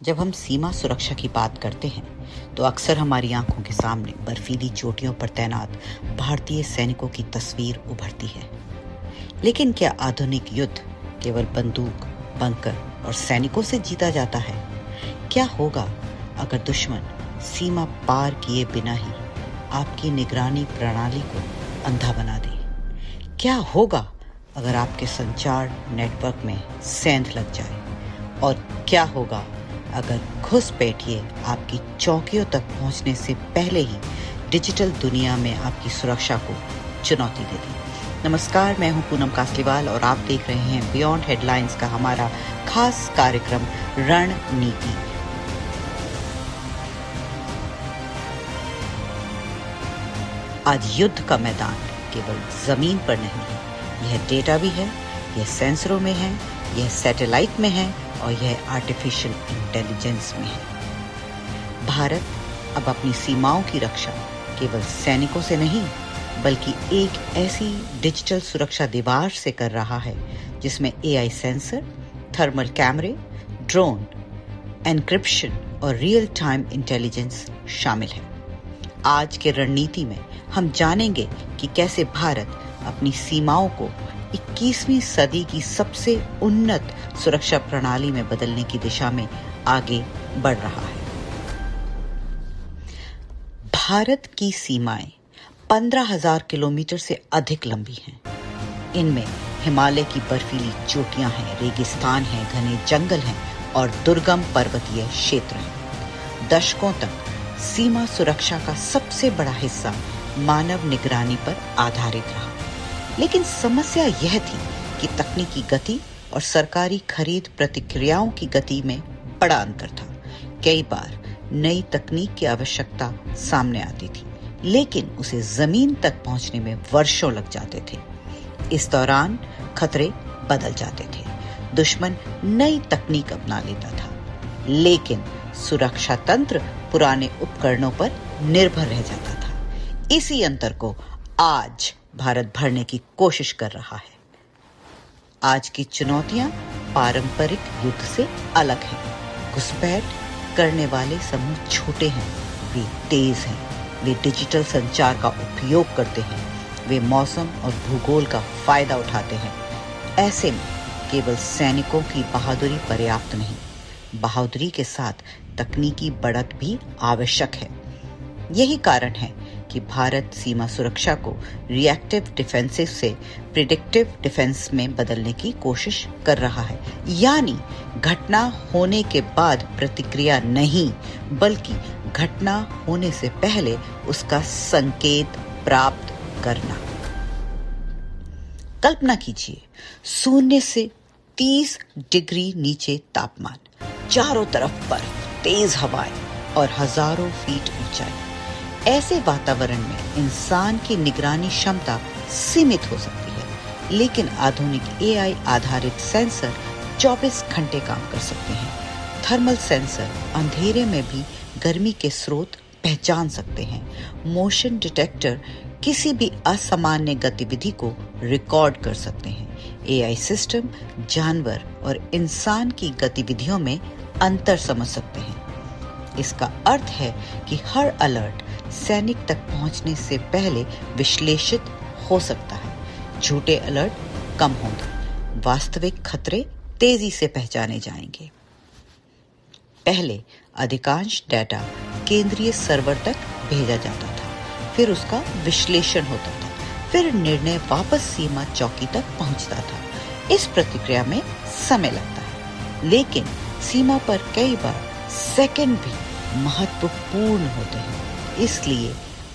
जब हम सीमा सुरक्षा की बात करते हैं तो अक्सर हमारी आंखों के सामने बर्फीली चोटियों पर तैनात भारतीय सैनिकों की तस्वीर उभरती है। लेकिन क्या आधुनिक युद्ध केवल बंदूक, बंकर और सैनिकों से जीता जाता है? क्या होगा अगर दुश्मन सीमा पार किए बिना ही आपकी निगरानी प्रणाली को अंधा बना दे? क्या होगा अगर आपके संचार नेटवर्क में सेंध लग जाए? और क्या होगा अगर घुसपैठिए आपकी चौकियों तक पहुंचने से पहले ही डिजिटल दुनिया में आपकी सुरक्षा को चुनौती दे दी? नमस्कार, मैं हूं पूनम कासलीवाल और आप देख रहे हैं बियॉन्ड हेडलाइंस का हमारा खास कार्यक्रम रणनीति। आज युद्ध का मैदान केवल जमीन पर नहीं है, यह डेटा भी है, यह सेंसरों में है, यह सैटेलाइट में है और यह आर्टिफिशियल इंटेलिजेंस में है। भारत अब अपनी सीमाओं की रक्षा केवल सैनिकों से नहीं बल्कि एक ऐसी डिजिटल सुरक्षा दीवार से कर रहा है जिसमें एआई सेंसर, थर्मल कैमरे, ड्रोन, एन्क्रिप्शन और रियल टाइम इंटेलिजेंस शामिल है। आज के रणनीति में हम जानेंगे कि कैसे भारत अपनी सीमाओं को 21वीं सदी की सबसे उन्नत सुरक्षा प्रणाली में बदलने की दिशा में आगे बढ़ रहा है। भारत की सीमाएं 15,000 किलोमीटर से अधिक लंबी हैं। इनमें हिमालय की बर्फीली चोटियां हैं, रेगिस्तान हैं, घने जंगल हैं और दुर्गम पर्वतीय क्षेत्र हैं। दशकों तक सीमा सुरक्षा का सबसे बड़ा हिस्सा मानव निगरानी पर आधारित रहा। लेकिन समस्या यह थी कि तकनीकी गति और सरकारी खरीद प्रतिक्रियाओं की गति में बड़ा अंतर था। कई बार नई तकनीक की आवश्यकता सामने आती थी, लेकिन उसे जमीन तक पहुंचने में वर्षों लग जाते थे। इस दौरान खतरे बदल जाते थे, दुश्मन नई तकनीक अपना लेता था, लेकिन सुरक्षा तंत्र पुराने उपकरणों पर निर्भर रह जाता था। इसी अंतर को आज भारत भरने की कोशिश कर रहा है। आज की चुनौतियां पारंपरिक युद्ध से अलग हैं। घुसपैठ करने वाले समूह छोटे हैं, वे तेज हैं, वे डिजिटल संचार का उपयोग करते हैं, वे मौसम और भूगोल का फायदा उठाते हैं। ऐसे में केवल सैनिकों की बहादुरी पर्याप्त नहीं, बहादुरी के साथ तकनीकी बढ़त भी आवश्यक है। यही कारण है कि भारत सीमा सुरक्षा को रिएक्टिव डिफेंसिव से प्रिडिक्टिव डिफेंस में बदलने की कोशिश कर रहा है। यानी घटना होने के बाद प्रतिक्रिया नहीं, बल्कि घटना होने से पहले उसका संकेत प्राप्त करना। कल्पना कीजिए, 0 से 30 डिग्री नीचे तापमान, चारों तरफ बर्फ, तेज हवाएं और हजारों फीट ऊंचाई। ऐसे वातावरण में इंसान की निगरानी क्षमता सीमित हो सकती है, लेकिन आधुनिक एआई आधारित सेंसर 24 घंटे काम कर सकते हैं। थर्मल सेंसर अंधेरे में भी गर्मी के स्रोत पहचान सकते हैं। मोशन डिटेक्टर किसी भी असामान्य गतिविधि को रिकॉर्ड कर सकते हैं। एआई सिस्टम जानवर और इंसान की गतिविधियों में अंतर समझ सकते हैं। इसका अर्थ है कि हर अलर्ट सैनिक तक पहुंचने से पहले विश्लेषित हो सकता है। झूठे अलर्ट कम होंगे, वास्तविक खतरे तेजी से पहचाने जाएंगे। पहले अधिकांश डेटा केंद्रीय सर्वर तक भेजा जाता था, फिर उसका विश्लेषण होता था, फिर निर्णय वापस सीमा चौकी तक पहुंचता था। इस प्रक्रिया में समय लगता है, लेकिन सीमा पर कई बार सेकंड भी महत्वपूर्ण होते हैं। इसलिए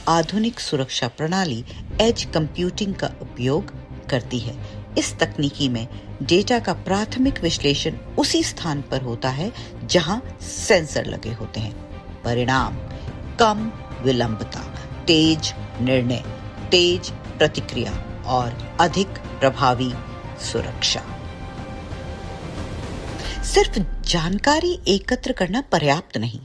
आधुनिक सुरक्षा प्रणाली एज कंप्यूटिंग का उपयोग करती है। इस तकनीकी में डेटा का प्राथमिक विश्लेषण उसी स्थान पर होता है जहां सेंसर लगे होते हैं। परिणाम: कम विलंबता, तेज निर्णय, तेज प्रतिक्रिया और अधिक प्रभावी सुरक्षा। सिर्फ जानकारी एकत्र करना पर्याप्त नहीं,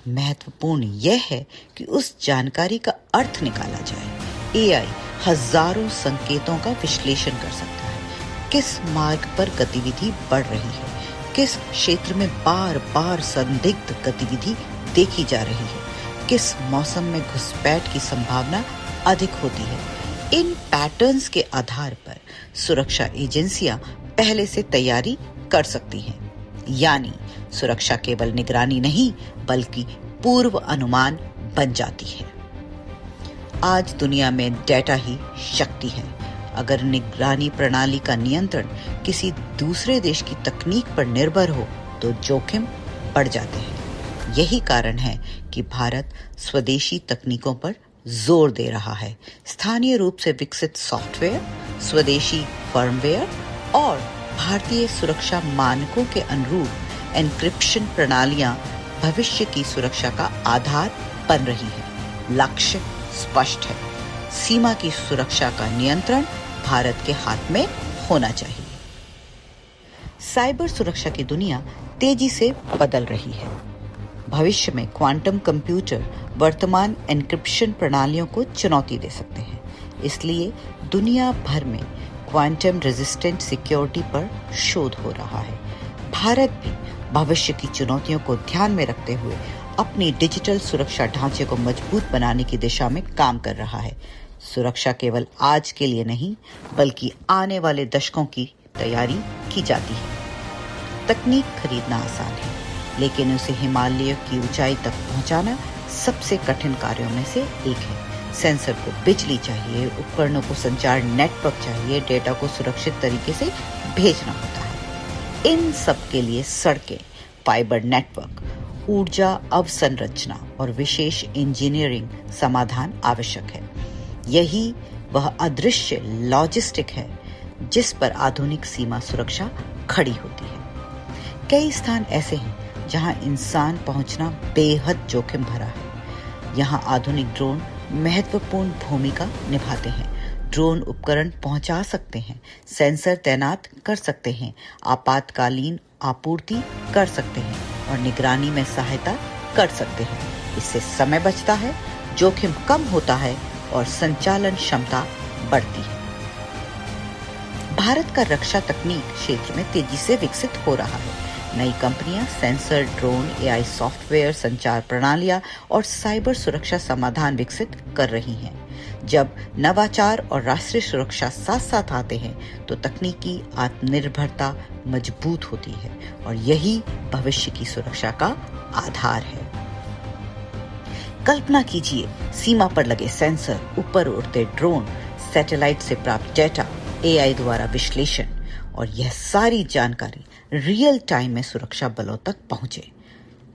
महत्वपूर्ण यह है कि उस जानकारी का अर्थ निकाला जाए। एआई हजारों संकेतों का विश्लेषण कर सकता है। किस मार्ग पर गतिविधि बढ़ रही है, किस क्षेत्र में बार बार संदिग्ध गतिविधि देखी जा रही है, किस मौसम में घुसपैठ की संभावना अधिक होती है। इन पैटर्न्स के आधार पर सुरक्षा एजेंसियां पहले से तैयारी कर सकती हैं। यानी सुरक्षा केवल निगरानी नहीं बल्कि पूर्व अनुमान बन जाती है। आज दुनिया में डेटा ही शक्ति है। अगर निगरानी प्रणाली का नियंत्रण किसी दूसरे देश की तकनीक पर निर्भर हो तो जोखिम बढ़ जाते हैं। यही कारण है कि भारत स्वदेशी तकनीकों पर जोर दे रहा है। स्थानीय रूप से विकसित सॉफ्टवेयर, स्वदेशी फर्मवेयर और भारतीय सुरक्षा मानकों के अनुरूप एन्क्रिप्शन प्रणालियां भविष्य की सुरक्षा का आधार बन रही हैं। लक्ष्य स्पष्ट है, सीमा की सुरक्षा का नियंत्रण भारत के हाथ में होना चाहिए। साइबर सुरक्षा की दुनिया तेजी से बदल रही है। भविष्य में क्वांटम कंप्यूटर वर्तमान एन्क्रिप्शन प्रणालियों को चुनौती दे सकते हैं। इसलिए दुनिया भर में क्वांटम रेजिस्टेंट सिक्योरिटी पर शोध हो रहा है। भारत भी भविष्य की चुनौतियों को ध्यान में रखते हुए अपनी डिजिटल सुरक्षा ढांचे को मजबूत बनाने की दिशा में काम कर रहा है। सुरक्षा केवल आज के लिए नहीं बल्कि आने वाले दशकों की तैयारी की जाती है। तकनीक खरीदना आसान है, लेकिन उसे हिमालय की ऊंचाई तक पहुंचाना सबसे कठिन कार्यों में से एक है। सेंसर को बिजली चाहिए, उपकरणों को संचार नेटवर्क चाहिए, डेटा को सुरक्षित तरीके से भेजना होता है। इन सब के लिए सड़कें, फाइबर नेटवर्क, ऊर्जा अवसंरचना और विशेष इंजीनियरिंग समाधान आवश्यक है। यही वह अदृश्य लॉजिस्टिक है जिस पर आधुनिक सीमा सुरक्षा खड़ी होती है। कई स्थान ऐसे हैं जहां इंसान पहुंचना बेहद जोखिम भरा है। यहां आधुनिक ड्रोन महत्वपूर्ण भूमिका निभाते हैं। ड्रोन उपकरण पहुंचा सकते हैं, सेंसर तैनात कर सकते हैं, आपातकालीन आपूर्ति कर सकते हैं और निगरानी में सहायता कर सकते हैं। इससे समय बचता है, जोखिम कम होता है और संचालन क्षमता बढ़ती है। भारत का रक्षा तकनीक क्षेत्र में तेजी से विकसित हो रहा है। नई कंपनियां सेंसर, ड्रोन, एआई सॉफ्टवेयर, संचार प्रणालियां और साइबर सुरक्षा समाधान विकसित कर रही हैं। जब नवाचार और राष्ट्रीय सुरक्षा साथ साथ आते हैं तो तकनीकी आत्मनिर्भरता मजबूत होती है और यही भविष्य की सुरक्षा का आधार है। कल्पना कीजिए, सीमा पर लगे सेंसर, ऊपर उड़ते ड्रोन, सैटेलाइट से प्राप्त डेटा, एआई द्वारा विश्लेषण और यह सारी जानकारी रियल टाइम में सुरक्षा बलों तक पहुंचे।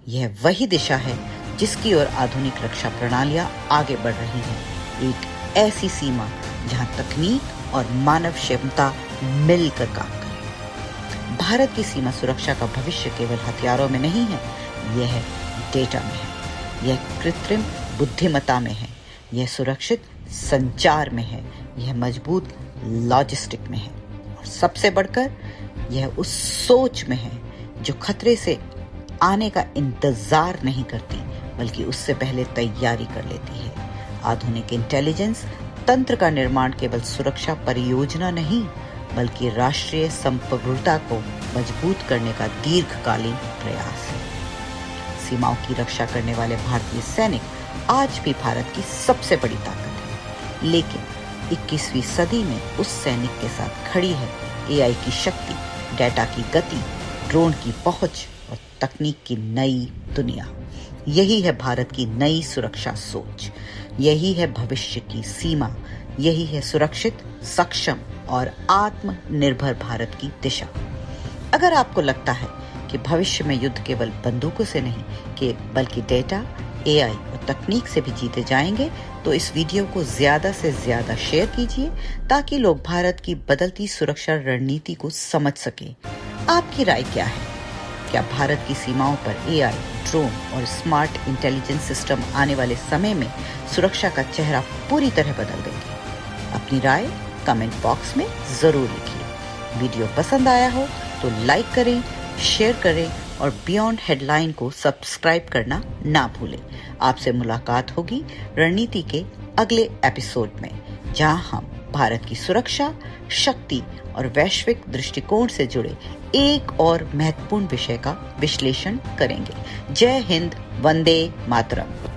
यह वही दिशा है जिसकी ओर आधुनिक रक्षा प्रणालियां आगे बढ़ रही हैं। एक ऐसी सीमा जहां तकनीक और मानव क्षमता मिलकर काम करें। भारत की सीमा सुरक्षा का भविष्य केवल हथियारों में नहीं है, यह डेटा में है, यह कृत्रिम बुद्धिमत्ता में है, यह सुरक्षित संचार में है, यह मजबूत लॉजिस्टिक में है और सबसे बढ़कर यह उस सोच में है जो खतरे से आने का इंतजार नहीं करती बल्कि उससे पहले तैयारी कर लेती है। आधुनिक इंटेलिजेंस तंत्र का निर्माण केवल सुरक्षा परियोजना नहीं बल्कि राष्ट्रीय संप्रभुता को मजबूत करने का दीर्घकालीन प्रयास है। सीमाओं की रक्षा करने वाले भारतीय सैनिक आज भी भारत की सबसे बड़ी ताकत है, लेकिन 21वीं सदी में उस सैनिक के साथ खड़ी है एआई की शक्ति, डेटा की गति, ड्रोन की पहुंच और तकनीक की नई दुनिया। यही है भारत की नई सुरक्षा सोच, यही है भविष्य की सीमा, यही है सुरक्षित, सक्षम और आत्मनिर्भर भारत की दिशा। अगर आपको लगता है कि भविष्य में युद्ध केवल बंदूकों से नहीं बल्कि डेटा, एआई और तकनीक से भी जीते जाएंगे तो इस वीडियो को ज्यादा से ज्यादा शेयर कीजिए ताकि लोग भारत की बदलती सुरक्षा रणनीति को समझ सकें। आपकी राय क्या है? क्या भारत की सीमाओं पर एआई, ड्रोन और स्मार्ट इंटेलिजेंस सिस्टम आने वाले समय में सुरक्षा का चेहरा पूरी तरह बदल देंगे? अपनी राय कमेंट बॉक्स में जरूर लिखिए। वीडियो पसंद आया हो तो लाइक करें, शेयर करें और बियॉन्ड हेडलाइन को सब्सक्राइब करना ना भूलें। आपसे मुलाकात होगी रणनीति के अगले एपिसोड में, जहां हम भारत की सुरक्षा, शक्ति और वैश्विक दृष्टिकोण से जुड़े एक और महत्वपूर्ण विषय का विश्लेषण करेंगे। जय हिंद, वंदे मातरम।